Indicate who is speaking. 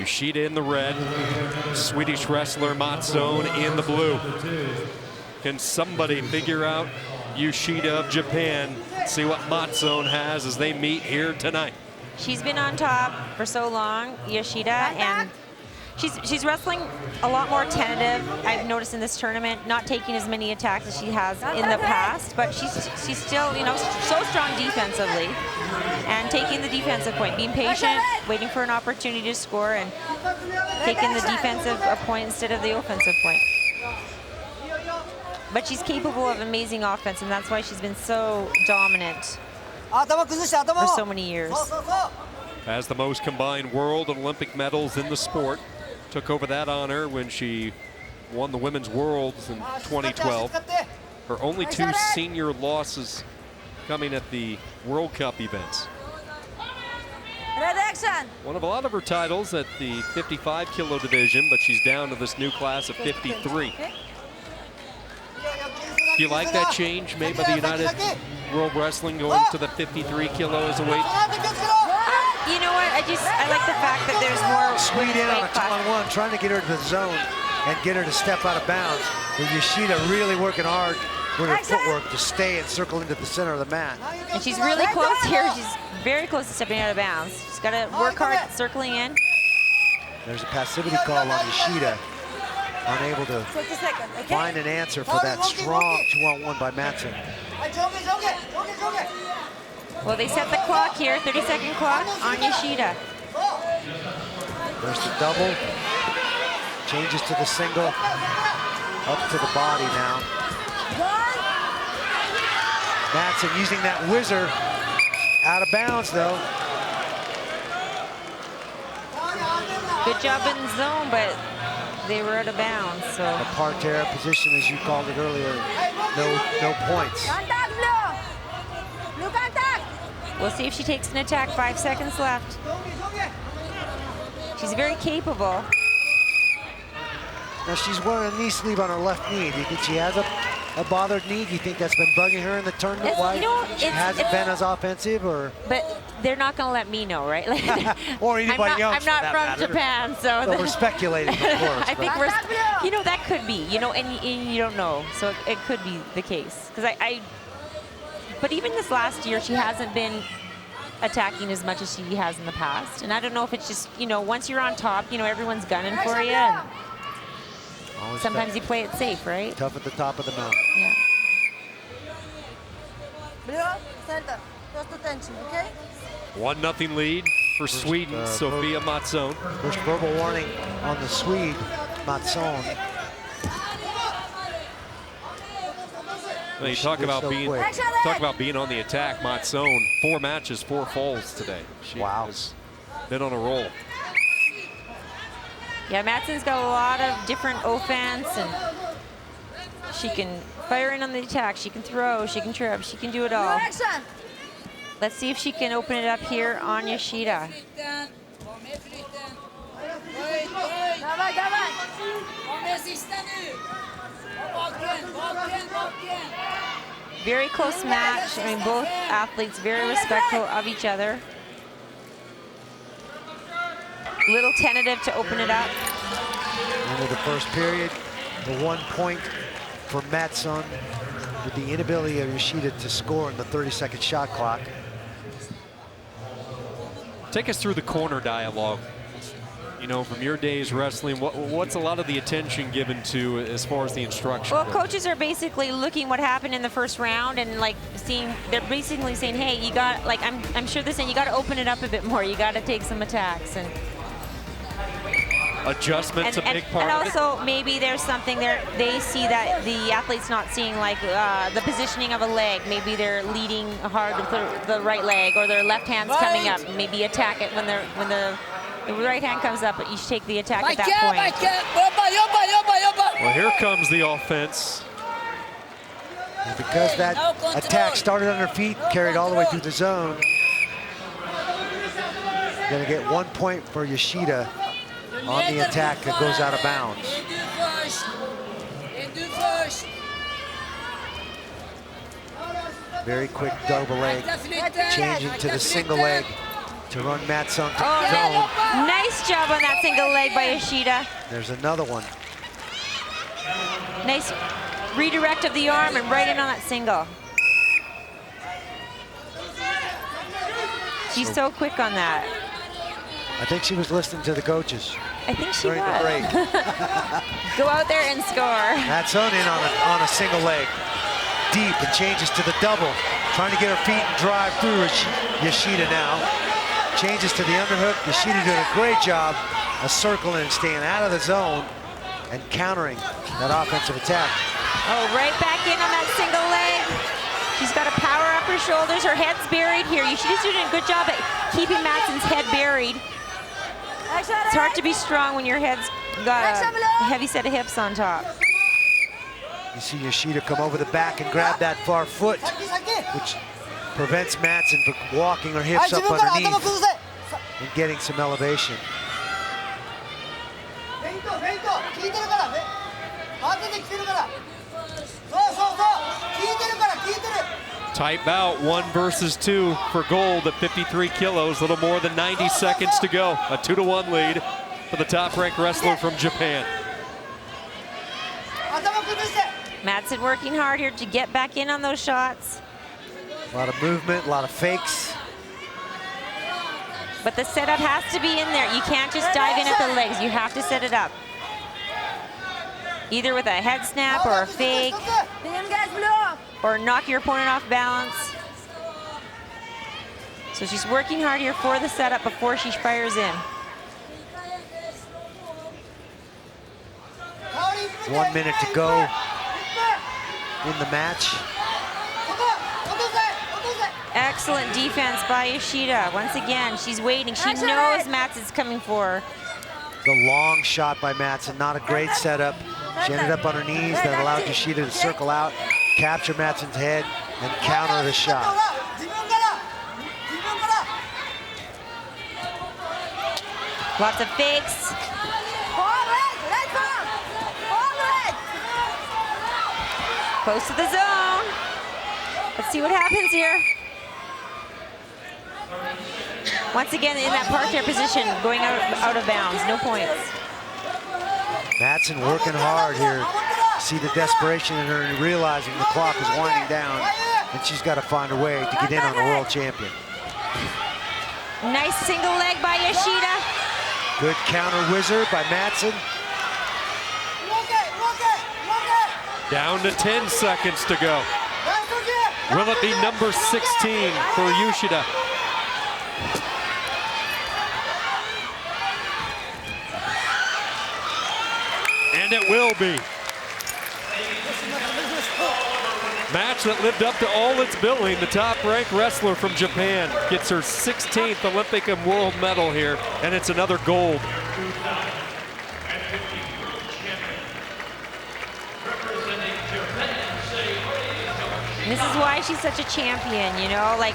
Speaker 1: Yoshida in the red, Swedish wrestler MATTSSON in the blue. Can somebody figure out Yoshida of Japan, see what MATTSSON has as they meet here tonight?
Speaker 2: She's been on top for so long, Yoshida, and she's wrestling a lot more tentative. I've noticed in this tournament, not taking as many attacks as she has in the past, but she's still, you know, so strong defensively and taking the defensive point, being patient, waiting for an opportunity to score, and taking the defensive point instead of the offensive point. But she's capable of amazing offense, and that's why she's been so dominant for so many years.
Speaker 1: Has the most combined world and Olympic medals in the sport. Took over that honor when she won the Women's Worlds in 2012. Her only 2 senior losses coming at the World Cup events. One of a lot of her titles at the 55 kilo division, but she's down to this new class of 53. Do you like that change made by the United World Wrestling going to the 53 kilo as a weight?
Speaker 2: You know what? I like the fact that there's more
Speaker 3: Swede in on a 2-on-1, trying to get her to the zone and get her to step out of bounds. With Yoshida really working hard with her footwork to stay and circle into the center of the mat.
Speaker 2: And she's really close here. She's very close to stepping out of bounds. She's got to work hard circling in.
Speaker 3: There's a passivity call on Yoshida. Unable to find an answer for that strong 2-on-1 by MATTSSON.
Speaker 2: Well, they set the clock here, 30-second clock on Yoshida.
Speaker 3: There's the double. Changes to the single. Up to the body now. MATTSSON using that whizzer. Out of bounds, though.
Speaker 2: Good job in the zone, but they were out of bounds, so.
Speaker 3: A parterre position, as you called it earlier. No points.
Speaker 2: We'll see if she takes an attack. 5 seconds left. She's very capable.
Speaker 3: Now she's wearing a knee sleeve on her left knee. Do you think she has a bothered knee? Do you think that's been bugging her in the tournament? Why she hasn't been as offensive, or?
Speaker 2: But they're not going to let me know, right? Like,
Speaker 3: or anybody else.
Speaker 2: I'm not from Japan, so.
Speaker 3: Well, we're speculating, of course.
Speaker 2: I think we're, you know, that could be, you know, and you don't know, so it could be the case. Because but even this last year, she hasn't been attacking as much as she has in the past. And I don't know if it's just, you know, once you're on top, you know, everyone's gunning for you. And sometimes you play it safe, right?
Speaker 3: Tough at the top of the mountain.
Speaker 2: Yeah.
Speaker 1: 1-0 lead for Sweden, Sofia MATTSSON.
Speaker 3: First verbal warning on the Swede, MATTSSON.
Speaker 1: Well, you talk about being on the attack. MATTSSON, 4 matches, 4 falls today. She has been on a roll.
Speaker 2: Yeah, MATTSSON's got a lot of different offense, and she can fire in on the attack. She can throw, she can trip, she can do it all. Let's see if she can open it up here on Yoshida. Very close match. I mean, both athletes very respectful of each other. Little tentative to open it up.
Speaker 3: Into the first period, the 1 point for MATTSSON with the inability of Yoshida to score in the 30-second shot clock.
Speaker 1: Take us through the corner dialogue. You know, from your days wrestling, what's a lot of the attention given to as far as the instruction?
Speaker 2: Well, coaches are basically looking what happened in the first round and like seeing, they're basically saying, hey, you got, like, I'm sure they're saying you got to open it up a bit more. You got to take some attacks. And
Speaker 1: adjustment's a big part of it.
Speaker 2: And also maybe there's something there, they see that the athlete's not seeing like the positioning of a leg. Maybe they're leading hard with the right leg, or their left hand's coming up. Maybe attack it when the right hand comes up, but you should take the attack at that point.
Speaker 1: Well, here comes the offense.
Speaker 3: And because that attack started on her feet, carried all the way through the zone, gonna get 1 point for Yoshida on the attack that goes out of bounds. Very quick double leg, changing to the single leg to run MATTSSON to the zone.
Speaker 2: Nice job on that single leg by Yoshida.
Speaker 3: There's another one.
Speaker 2: Nice redirect of the arm and right in on that single. She's so quick on that.
Speaker 3: I think she was listening to the coaches.
Speaker 2: I think she
Speaker 3: during
Speaker 2: was.
Speaker 3: the break.
Speaker 2: Go out there and score.
Speaker 3: MATTSSON in on a single leg. Deep and changes to the double. Trying to get her feet and drive through Yoshida now. Changes to the underhook. Yoshida doing a great job of circling and staying out of the zone and countering that offensive attack.
Speaker 2: Oh, right back in on that single leg. She's got to power up her shoulders. Her head's buried here. Yoshida's doing a good job at keeping Mattsson's head buried. It's hard to be strong when your head's got a heavy set of hips on top.
Speaker 3: You see Yoshida come over the back and grab that far foot, which prevents Mattson from walking her hips up underneath and getting some elevation.
Speaker 1: Tight bout, 1 versus 2 for gold at 53 kilos, little more than 90 seconds to go. A 2-1 lead for the top-ranked wrestler from Japan.
Speaker 2: Mattson working hard here to get back in on those shots.
Speaker 3: A lot of movement, a lot of fakes.
Speaker 2: But the setup has to be in there. You can't just dive in at the legs. You have to set it up. Either with a head snap or a fake, or knock your opponent off balance. So she's working hard here for the setup before she fires in.
Speaker 3: 1 minute to go in the match.
Speaker 2: Excellent defense by Yoshida. Once again, she's waiting. She knows Mattson's coming for her.
Speaker 3: The long shot by Mattson, not a great setup. She ended up on her knees. That allowed Yoshida to circle out, capture Mattson's head, and counter the shot.
Speaker 2: Lots of fakes. Close to the zone. Let's see what happens here. Once again, in that parterre position, going out of bounds, no points.
Speaker 3: Mattson working hard here. See the desperation in her and realizing the clock is winding down, and she's got to find a way to get in on the world champion.
Speaker 2: Nice single leg by Yoshida.
Speaker 3: Good counter whizzer by Mattson.
Speaker 1: Down to 10 seconds to go. Will it be number 16 for Yoshida? And it will be. Match that lived up to all its billing. The top-ranked wrestler from Japan gets her 16th Olympic and world medal here, and it's another gold.
Speaker 2: And this is why she's such a champion, you know? Like,